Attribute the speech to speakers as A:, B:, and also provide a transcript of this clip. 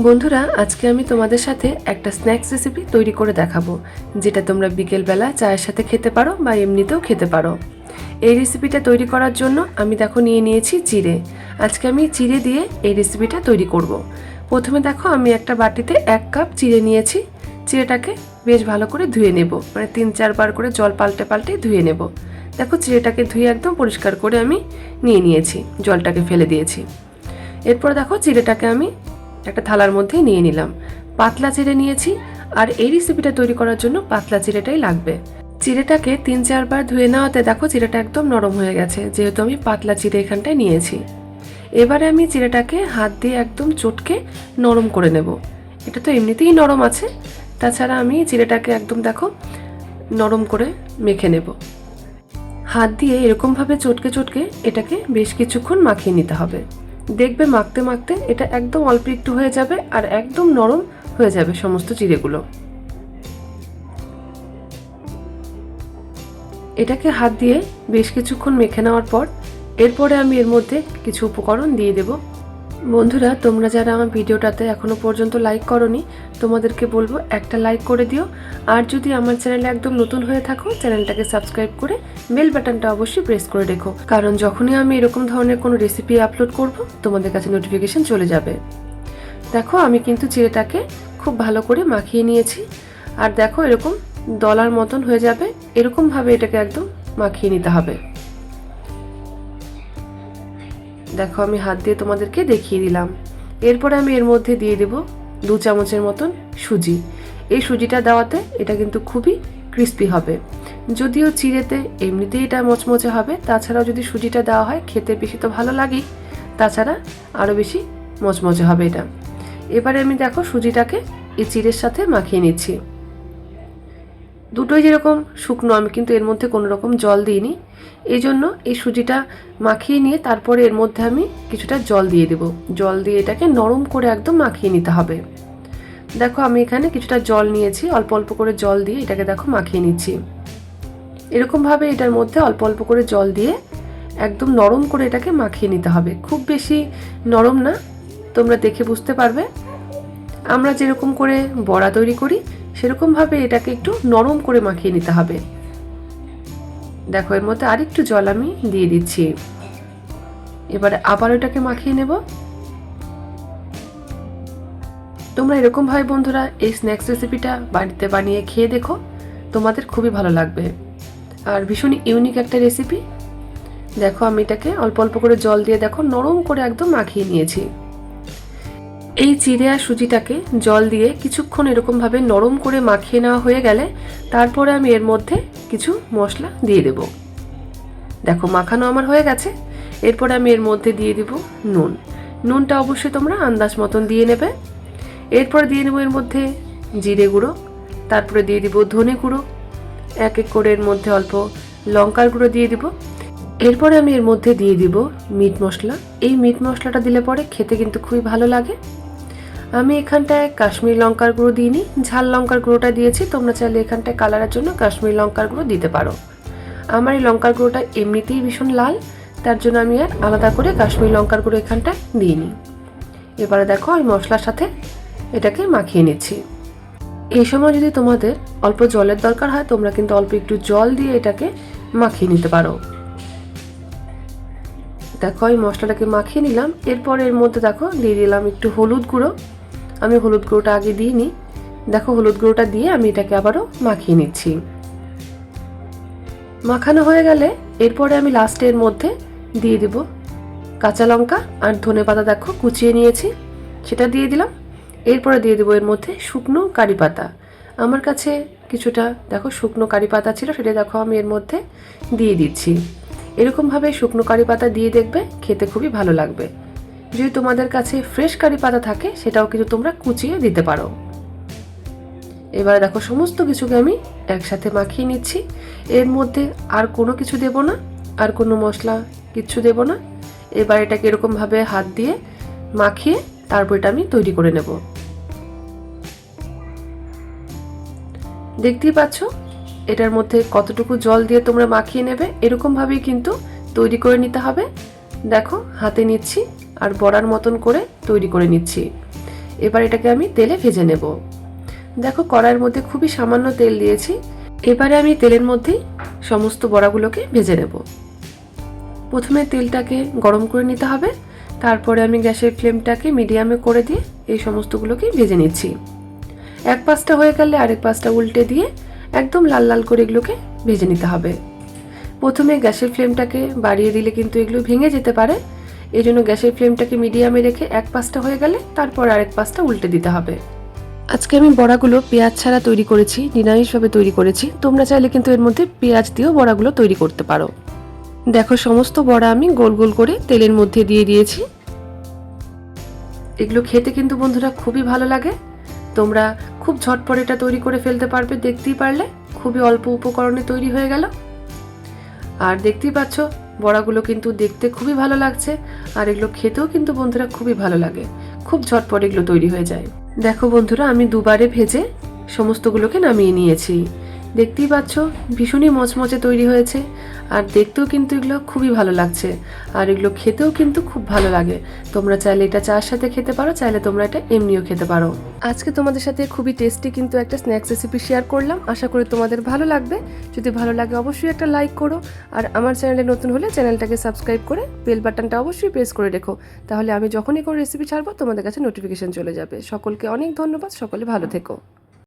A: বন্ধুরা, আজকে আমি তোমাদের সাথে একটা স্ন্যাক্স রেসিপি তৈরি করে দেখাবো, যেটা তোমরা বিকেলবেলা চায়ের সাথে খেতে পারো বা এমনিতেও খেতে পারো। এই রেসিপিটা তৈরি করার জন্য আমি দেখো নিয়ে নিয়েছি চিড়ে। আজকে আমি চিড়ে দিয়ে এই রেসিপিটা তৈরি করব। প্রথমে দেখো আমি একটা বাটিতে 1 কাপ চিড়ে নিয়েছি। চিড়েটাকে বেশ ভালো করে ধুয়ে নেব, মানে 3-4 বার করে জল পাল্টে পাল্টে ধুয়ে নেব। দেখো চিড়েটাকে ধুয়ে একদম পরিষ্কার করে আমি নিয়ে নিয়েছি, জলটাকে ফেলে দিয়েছি। এরপর দেখো চিড়েটাকে আমি একটা থালার মধ্যে নিয়ে নিলাম। পাতলা চিড়ে নিয়েছি, আর এই রেসিপিটা তৈরি করার জন্য পাতলা চিড়েটাই লাগবে। চিড়েটাকে 3-4 বার ধুয়ে নেওয়াতে দেখো চিড়েটা একদম নরম হয়ে গেছে, যেহেতু আমি পাতলা চিড়ে এখানটায় নিয়েছি। এবারে আমি চিড়েটাকে হাত দিয়ে একদম চটকে নরম করে নেব। এটা তো এমনিতেই নরম আছে, তাছাড়া আমি চিড়েটাকে একদম দেখো নরম করে মেখে নেব। হাত দিয়ে এরকমভাবে চটকে চটকে এটাকে বেশ কিছুক্ষণ মাখিয়ে নিতে হবে। দেখবে মাখতে মাখতে এটা একদম অল্প একটু হয়ে যাবে আর একদম নরম হয়ে যাবে সমস্ত চিড়েগুলো। এটাকে হাত দিয়ে বেশ কিছুক্ষণ মেখে নেওয়ার পর এরপরে আমি এর মধ্যে কিছু উপকরণ দিয়ে দেব। বন্ধুরা, তোমরা যারা আমার ভিডিওটাতে এখনো পর্যন্ত লাইক করোনি, তোমাদেরকে বলবো একটা লাইক করে দিও। আর যদি আমার চ্যানেলে একদম নতুন হয়ে থাকো, চ্যানেলটাকে সাবস্ক্রাইব করে বেল বাটনটা অবশ্যই প্রেস করে রেখো, কারণ যখনই আমি এরকম ধরনের কোনো রেসিপি আপলোড করব তোমাদের কাছে নোটিফিকেশন চলে যাবে। দেখো আমি কিন্তু চিড়েটাকে খুব ভালো করে মাখিয়ে নিয়েছি, আর দেখো এরকম দলার মতন হয়ে যাবে, এরকমভাবে এটাকে একদম মাখিয়ে নিতে হবে। দেখো আমি হাত দিয়ে তোমাদেরকে দেখিয়ে দিলাম। এরপরে আমি এর মধ্যে দিয়ে দেব 2 চামচের মতন সুজি। এই সুজিটা দেওয়াতে এটা কিন্তু খুবই ক্রিস্পি হবে। যদিও চিড়েতে এমনিতেই এটা মচমচে হবে, তাছাড়াও যদি সুজিটা দেওয়া হয় খেতে বেশি তো ভালো লাগেই, তাছাড়া আরও বেশি মচমচে হবে এটা। এবারে আমি দেখো সুজিটাকে এই চিড়ের সাথে মাখিয়ে নিচ্ছি। দুটোই যেরকম শুকনো, আমি কিন্তু এর মধ্যে কোনো রকম জল দিইনি। এই জন্য এই সুজিটা মাখিয়ে নিয়ে তারপরে এর মধ্যে আমি কিছুটা জল দিয়ে দেব। জল দিয়ে এটাকে নরম করে একদম মাখিয়ে নিতে হবে। দেখো আমি এখানে কিছুটা জল নিয়েছি, অল্প অল্প করে জল দিয়ে এটাকে দেখো মাখিয়ে নিচ্ছি। এরকমভাবে এটার মধ্যে অল্প অল্প করে জল দিয়ে একদম নরম করে এটাকে মাখিয়ে নিতে হবে। খুব বেশি নরম না, তোমরা দেখে বুঝতে পারবে। আমরা যেরকম করে বড়া তৈরি করি সেরকমভাবে এটাকে একটু নরম করে মাখিয়ে নিতে হবে। দেখো এর মধ্যে আরেকটু জল আমি দিয়ে দিচ্ছি। এবারে আবার এটাকে মাখিয়ে নেব। তোমরা এরকমভাবে বন্ধুরা এই স্ন্যাক্স রেসিপিটা বাড়িতে বানিয়ে খেয়ে দেখো, তোমাদের খুবই ভালো লাগবে। আর ভীষণ ইউনিক একটা রেসিপি। দেখো আমি এটাকে অল্প অল্প করে জল দিয়ে দেখো নরম করে একদম মাখিয়ে নিয়েছি। এই চিড়ে আর সুজিটাকে জল দিয়ে কিছুক্ষণ এরকমভাবে নরম করে মাখিয়ে নেওয়া হয়ে গেলে তারপরে আমি এর মধ্যে কিছু মশলা দিয়ে দেব। দেখো মাখানো আমার হয়ে গেছে। এরপরে আমি এর মধ্যে দিয়ে দেব নুন। নুনটা অবশ্যই তোমরা আন্দাজ মতন দিয়ে নেবে। এরপর দিয়ে নেব এর মধ্যে জিরে গুঁড়ো, তারপরে দিয়ে দিব ধনে গুঁড়ো, এক এক করে এর মধ্যে অল্প লঙ্কার গুঁড়ো দিয়ে দিব। এরপরে আমি এর মধ্যে দিয়ে দিব মিট মশলা। এই মিট মশলাটা দিলে পরে খেতে কিন্তু খুবই ভালো লাগে। আমি এখানটায় কাশ্মীরি লঙ্কার গুঁড়ো দিইনি, ঝাল লঙ্কার গুঁড়োটা দিয়েছি। তোমরা চাইলে এখানটায় কালারের জন্য কাশ্মীরি লঙ্কার গুঁড়ো দিতে পারো। আমার এই লঙ্কার গুঁড়োটা এমনিতেই ভীষণ লাল, তার জন্য আমি আর আলাদা করে কাশ্মীরি লঙ্কার গুঁড়ো এখানটায় দিইনি। এবারে দেখো এই মশলার সাথে এটাকে মাখিয়ে নিচ্ছি। এই সময় যদি তোমাদের অল্প জলের দরকার হয়, তোমরা কিন্তু অল্প একটু জল দিয়ে এটাকে মাখিয়ে নিতে পারো। দেখো এই মশলাটাকে মাখিয়ে নিলাম। এরপর এর মধ্যে দেখো দিয়ে দিলাম একটু হলুদ গুঁড়ো। আমি হলুদ গুঁড়োটা আগে দিইনি। দেখো হলুদ গুঁড়োটা দিয়ে আমি এটাকে আবারও মাখিয়ে নিচ্ছি। মাখানো হয়ে গেলে এরপরে আমি লাস্টে এর মধ্যে দিয়ে দেব কাঁচা লঙ্কা আর ধনেপাতা। দেখো কুচিয়ে নিয়েছি, সেটা দিয়ে দিলাম। এরপরে দিয়ে দেবো এর মধ্যে শুকনো কারি পাতা। আমার কাছে কিছুটা দেখো শুকনো কারি পাতা ছিল, সেটা দেখো আমি এর মধ্যে দিয়ে দিচ্ছি। এরকমভাবে শুকনো কারি পাতা দিয়ে দেখবে খেতে খুবই ভালো লাগবে। যদি তোমাদের কাছে ফ্রেশ কারি পাতা থাকে সেটাও কিন্তু তোমরা কুচিয়ে দিতে পারো। এবারে দেখো সমস্ত কিছুকে আমি একসাথে মাখিয়ে নিচ্ছি। এর মধ্যে আর কোনো কিছু দেব না, আর কোনো মশলা কিচ্ছু দেব না। এবার এটাকে এরকমভাবে হাত দিয়ে মাখিয়ে তারপর এটা আমি তৈরি করে নেব। দেখতেই পাচ্ছ এটার মধ্যে কতটুকু জল দিয়ে তোমরা মাখিয়ে নেবে, এরকমভাবেই কিন্তু তৈরি করে নিতে হবে। দেখো হাতে নিচ্ছি আর বড়ার মতন করে তৈরি করে নিচ্ছি। এবার এটাকে আমি তেলে ভেজে নেব। দেখো কড়াইয়ের মধ্যে খুবই সামান্য তেল দিয়েছি। এবারে আমি তেলের মধ্যেই সমস্ত বড়াগুলোকে ভেজে নেব। প্রথমে তেলটাকে গরম করে নিতে হবে, তারপরে আমি গ্যাসের ফ্লেমটাকে মিডিয়ামে করে দিয়ে এই সমস্তগুলোকে ভেজে নিচ্ছি। এক পাশটা হয়ে গেলে আরেক পাশটা উল্টে দিয়ে একদম লাল লাল করে এগুলোকে ভেজে নিতে হবে। প্রথমে গ্যাসের ফ্লেমটাকে বাড়িয়ে দিলে কিন্তু এগুলো ভেঙে যেতে পারে, এই জন্য গ্যাসের ফ্লেমটাকে মিডিয়ামে রেখে এক পাশটা হয়ে গেলে তারপর আরেক পাশটা উল্টে দিতে হবে। আজকে আমি বড়াগুলো পেঁয়াজ ছাড়া তৈরি করেছি, নিরামিষভাবে তৈরি করেছি। তোমরা চাইলে কিন্তু এর মধ্যে পেঁয়াজ দিয়েও বড়াগুলো তৈরি করতে পারো। দেখো সমস্ত বড়া আমি গোল গোল করে তেলের মধ্যে দিয়ে দিয়েছি। এগুলো খেতে কিন্তু বন্ধুরা খুবই ভালো লাগে। তোমরা খুব ঝটপট এটা তৈরি করে ফেলতে পারবে, দেখতেই পারলে খুবই অল্প উপকরণে তৈরি হয়ে গেল। আর দেখতেই পাচ্ছ বড়াগুলো কিন্তু দেখতে খুবই ভালো লাগছে, আর এগুলো খেতেও কিন্তু বন্ধুরা খুবই ভালো লাগে। খুব ঝটপট এগুলো তৈরি হয়ে যায়। দেখো বন্ধুরা আমি দুবারে ভেজে সমস্তগুলোকে নামিয়ে নিয়েছি। দেখতেই পাচ্ছ ভীষণই মচমচে তৈরি হয়েছে, আর দেখতেও কিন্তু এগুলো খুবই ভালো লাগছে, আর এগুলো খেতেও কিন্তু খুব ভালো লাগে। তোমরা চাইলে এটা চার সাথে খেতে পারো, চাইলে তোমরা এটা এমনিও খেতে পারো। আজকে তোমাদের সাথে খুবই টেস্টি কিন্তু একটা স্ন্যাক্স রেসিপি শেয়ার করলাম, আশা করি তোমাদের ভালো লাগবে। যদি ভালো লাগে অবশ্যই একটা লাইক করো, আর আমার চ্যানেলে নতুন হলে চ্যানেলটাকে সাবস্ক্রাইব করে বেল বাটনটা অবশ্যই প্রেস করে রেখো, তাহলে আমি যখনই কোনো রেসিপি ছাড়বো তোমাদের কাছে নোটিফিকেশন চলে যাবে। সকলকে অনেক ধন্যবাদ, সকলে ভালো থেকো।